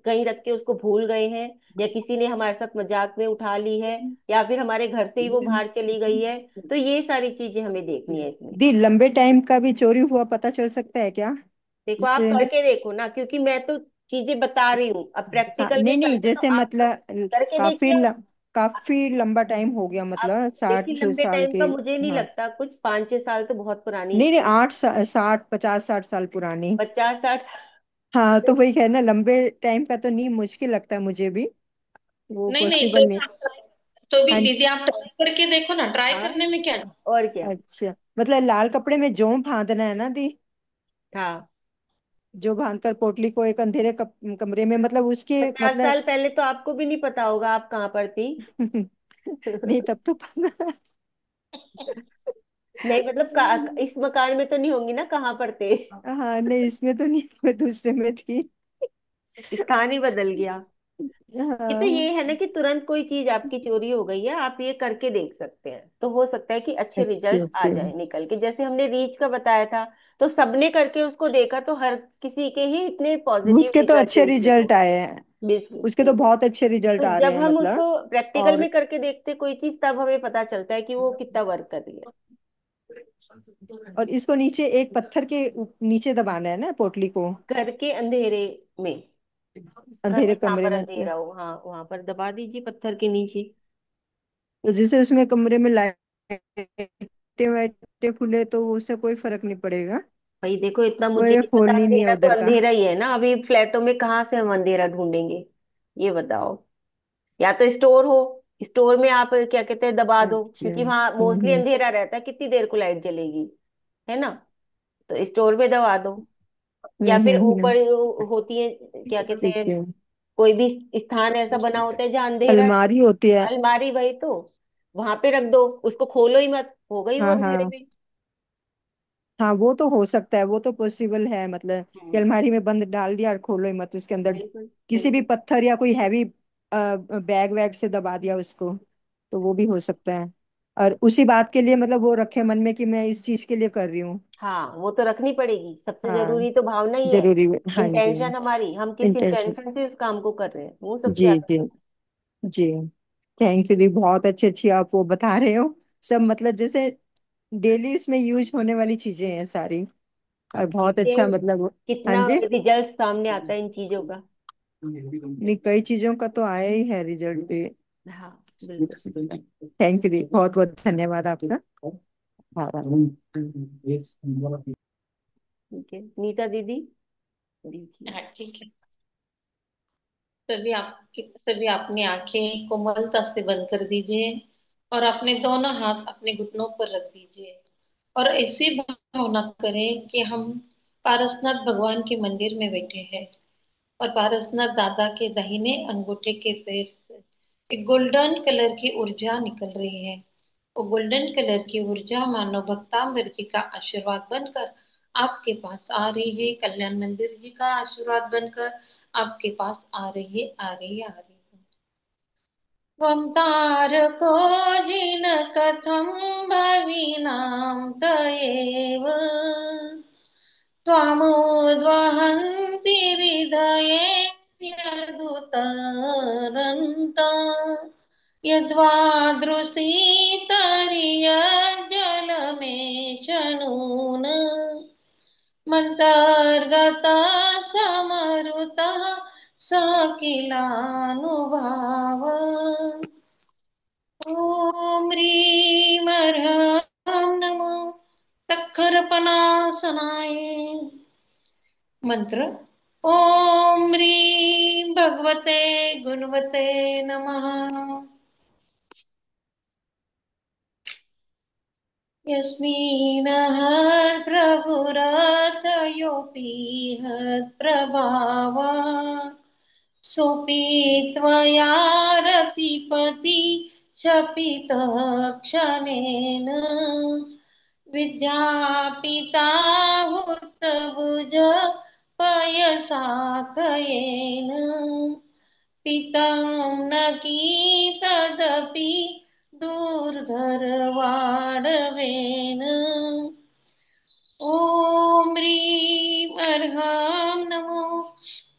कहीं रख के उसको भूल गए हैं, या किसी ने हमारे साथ मजाक में उठा ली है, या फिर हमारे घर से ही वो बाहर चली गई है। तो ये सारी चीजें हमें देखनी है इसमें। दी, लंबे टाइम का भी चोरी हुआ पता चल सकता है क्या? देखो आप जिससे करके देखो ना, क्योंकि मैं तो चीजें बता रही हूँ, अब हाँ, प्रैक्टिकल में नहीं नहीं, करना तो जैसे आप तो मतलब करके काफी देखिए। काफी लंबा टाइम हो गया, आप मतलब देखिए, 60 लंबे साल टाइम के। का मुझे नहीं हाँ, लगता, कुछ 5 6 साल तो बहुत पुरानी। नहीं नहीं, 60 50 60 साल पुरानी। 50 60। हाँ, तो वही है ना, लंबे टाइम का तो नहीं, मुश्किल लगता है मुझे भी, वो नहीं नहीं, पॉसिबल नहीं। तो भी हाँ दीदी आप ट्राई करके देखो ना, ट्राई हाँ, करने में क्या। और क्या। अच्छा, मतलब लाल कपड़े में जौ बांधना है ना दी? हाँ। जो बांधकर पोटली को एक अंधेरे कमरे में, मतलब उसके 50 साल मतलब पहले तो आपको भी नहीं पता होगा आप कहाँ पर थी। नहीं, तब तो पता। नहीं मतलब इस मकान में तो नहीं होंगी ना, कहाँ पर थे। हाँ, नहीं, इसमें तो नहीं, मैं दूसरे में थी। स्थान ही बदल गया। ये तो ये हाँ। है ना कि तुरंत कोई चीज आपकी चोरी हो गई है, आप ये करके देख सकते हैं, तो हो सकता है कि अच्छे अच्छे रिजल्ट आ अच्छे। जाए निकल के। जैसे हमने रीच का बताया था, तो सबने करके उसको देखा तो हर किसी के ही इतने पॉजिटिव उसके तो रिजल्ट अच्छे देखने को। रिजल्ट आए हैं। बिल्कुल उसके तो बिल्कुल। बहुत अच्छे रिजल्ट तो आ रहे जब हैं हम मतलब। उसको प्रैक्टिकल और में करके देखते कोई चीज, तब हमें पता चलता है कि वो कितना वर्क कर रही है। और इसको नीचे एक पत्थर के नीचे दबाना है ना पोटली को। घर के अंधेरे में, घर में अंधेरे जहाँ कमरे पर में। अंधेरा हो, हाँ वहां पर दबा दीजिए पत्थर के नीचे। तो जैसे उसमें कमरे में लाइटें वाइटें खुले तो उससे कोई फर्क नहीं पड़ेगा। भाई देखो, इतना वो मुझे ये नहीं पता, खोलनी नहीं है अंधेरा तो उधर का। अंधेरा ही है ना, अभी फ्लैटों में कहाँ से हम अंधेरा ढूंढेंगे, ये बताओ। या तो स्टोर हो, स्टोर में आप क्या कहते हैं दबा दो, अच्छा। क्योंकि वहां मोस्टली अंधेरा रहता है, कितनी देर को लाइट जलेगी, है ना। तो स्टोर में दबा दो, या फिर हम्म। ऊपर होती है, क्या कहते ठीक हैं, है। कोई भी स्थान ऐसा बना होता है जहाँ अंधेरा है। अलमारी होती है। अलमारी, वही तो, वहां पे रख दो, उसको खोलो ही मत, हो गई वो हाँ अंधेरे हाँ। में। हाँ वो तो हो सकता है, वो तो पॉसिबल है मतलब कि हम्म। अलमारी में बंद डाल दिया और खोलो ही मत उसके अंदर। बिल्कुल किसी भी बिल्कुल। पत्थर या कोई हैवी बैग वैग से दबा दिया उसको, तो वो भी हो सकता है। और उसी बात के लिए मतलब वो रखे मन में कि मैं इस चीज के लिए कर रही हूँ। हाँ वो तो रखनी पड़ेगी, सबसे हाँ जरूरी तो भावना ही है। जरूरी। हाँ जी। इंटेंशन हमारी, हम किस इंटेंशन। इंटेंशन से उस काम को कर रहे हैं, वो सबसे जी ज्यादा। जी जी। थैंक यू दी, बहुत अच्छी अच्छी आप वो बता रहे हो। सब मतलब जैसे डेली उसमें यूज होने वाली चीजें हैं सारी। और अब बहुत देखते अच्छा हैं मतलब। हाँ कितना जी। रिजल्ट सामने आता है इन चीजों का। नहीं कई चीजों का तो आया ही है रिजल्ट भी। हाँ बिल्कुल। थैंक यू दी, बहुत बहुत धन्यवाद आपका। हाँ। ठीक है नीता दीदी, दीजिए। हाँ ठीक है। सभी अपनी आंखें कोमलता से बंद कर दीजिए और अपने दोनों हाथ अपने घुटनों पर रख दीजिए। और ऐसी भावना करें कि हम पारसनाथ भगवान के मंदिर में बैठे हैं और पारसनाथ दादा के दाहिने अंगूठे के पैर से एक गोल्डन कलर की ऊर्जा निकल रही है। वो गोल्डन कलर की ऊर्जा मानो भक्तांबर जी का आशीर्वाद बनकर आपके पास आ रही है, कल्याण मंदिर जी का आशीर्वाद बनकर आपके पास आ रही है, आ रही है, आ रही है। त्वं जिन कथं भविनां तयेव त्वामुद्वहन्ति हृदये व्यधुतरन्त यद्वा दृष्टितर्यज्जलमेशनून् मन्तर्गतः समरुतः स किलानुभाव ॐ ह्रीं अर्हं नमो तत्खरपनासनाय मंत्र। ओम ह्रीं भगवते गुणवते नमः। यस्मिन् प्रभुरथयोऽपि प्रभावा सोऽपि त्वया रतिपति शपितः क्षणेन विद्यापिता हुतभुज पयसाखयेन पितं न की तदपि दूर्धरवाडवेन ॐ ह्रीं अर्हां नमो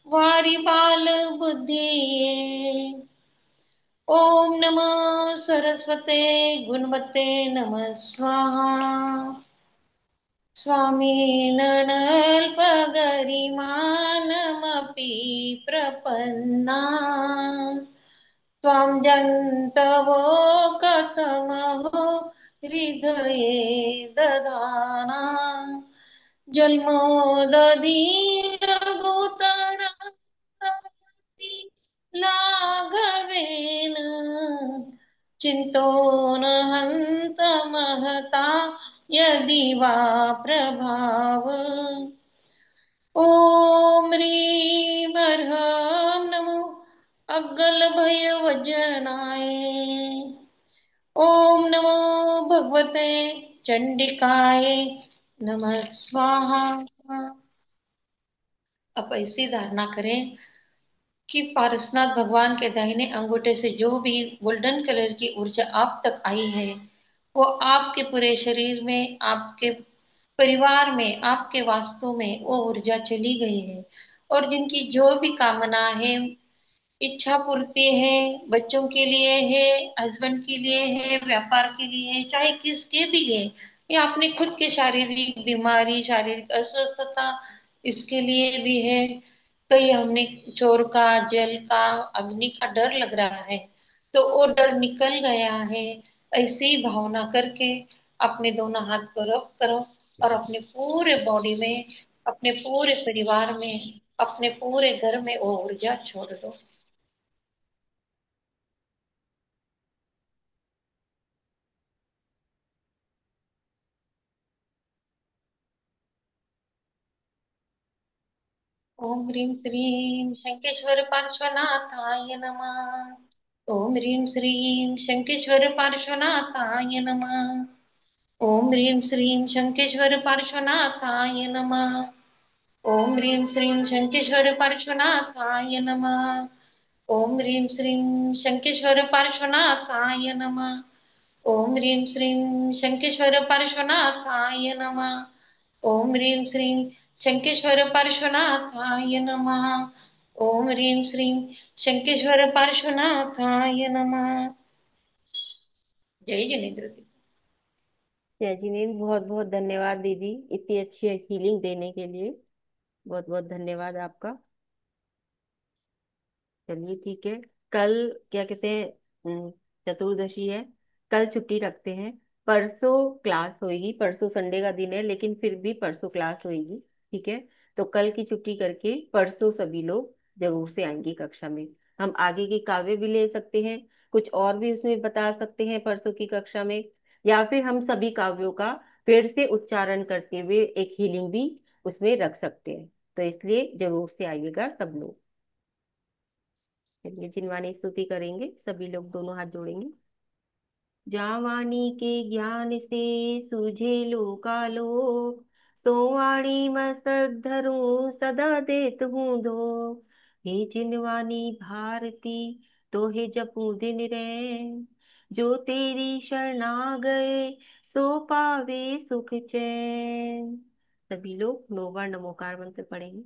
वारिबालबुद्धये ॐ नमः सरस्वते गुणवते नमः स्वाहा स्वामिनल्पगरिमानमपि प्रपन्ना त्वां जन्तवो कथमहो हृदये दधाना जन्मोदधीनभूतरङ्गति लाघवेन चिन्तो न हन्त महता यदि वा प्रभाव ॐ ह्रीं अर्हं नमो अगलभयवजनाय ॐ नमो भगवते चंडिकाय नमः स्वाहा। अब ऐसी धारणा करें कि पारसनाथ भगवान के दाहिने अंगूठे से जो भी गोल्डन कलर की ऊर्जा आप तक आई है, वो आपके पूरे शरीर में, आपके परिवार में, आपके वास्तु में वो ऊर्जा चली गई है। और जिनकी जो भी कामना है, इच्छा पूर्ति है, बच्चों के लिए है, हस्बैंड के लिए है, व्यापार के लिए है, चाहे किसके भी है, या अपने खुद के शारीरिक बीमारी, शारीरिक अस्वस्थता, इसके लिए भी है। कहीं हमने चोर का, जल का, अग्नि का डर लग रहा है, तो वो डर निकल गया है। ऐसी भावना करके अपने दोनों हाथ को रब करो और अपने पूरे बॉडी में, अपने पूरे परिवार में, अपने पूरे घर में वो ऊर्जा छोड़ दो। ओम ह्रीं श्रीं शंकेश्वर पार्श्वनाथाय नमः। ओम ह्रीं श्रीं शंकेश्वर पार्श्वनाथाय नमः। ओम ह्रीं श्रीं शंकेश्वर पार्श्वनाथाय नमः। ओम ह्रीं श्रीं शंकेश्वर पार्श्वनाथाय नमः। ओम ह्रीं श्रीं शंकेश्वर पार्श्वनाथाय नमः। ओम ह्रीं श्रीं शंकेश्वर पार्श्वनाथाय नमः। ओम ह्रीं श्रीं शंकेश्वर पार्श्वनाथाय नमः। ओम ह्रीं श्रीं शंकेश्वर पार्श्वनाथाय नमः। जय जिनेन्द्र। जय जिनेन्द्र, बहुत बहुत धन्यवाद दीदी, इतनी अच्छी हीलिंग देने के लिए। बहुत बहुत धन्यवाद आपका। चलिए ठीक है। कल क्या कहते हैं, चतुर्दशी है। कल छुट्टी रखते हैं। परसों क्लास होगी, परसों संडे का दिन है, लेकिन फिर भी परसों क्लास होगी। ठीक है। तो कल की छुट्टी करके परसों सभी लोग जरूर से आएंगे कक्षा में। हम आगे के काव्य भी ले सकते हैं, कुछ और भी उसमें बता सकते हैं परसों की कक्षा में, या फिर हम सभी काव्यों का फिर से उच्चारण करते हुए एक हीलिंग भी उसमें रख सकते हैं। तो इसलिए जरूर से आइएगा सब लोग। चलिए जिनवानी स्तुति करेंगे, सभी लोग दोनों हाथ जोड़ेंगे। जावानी के ज्ञान से सूझे लो कालो, सोवाणी मस्तक धरूं सदा देत हूँ दो। हे जिनवानी भारती, तो हे जपू दिन रैन, जो तेरी शरणा गए सो पावे सुख चैन। सभी लोग नौ बार नमोकार मंत्र पढ़ेंगे।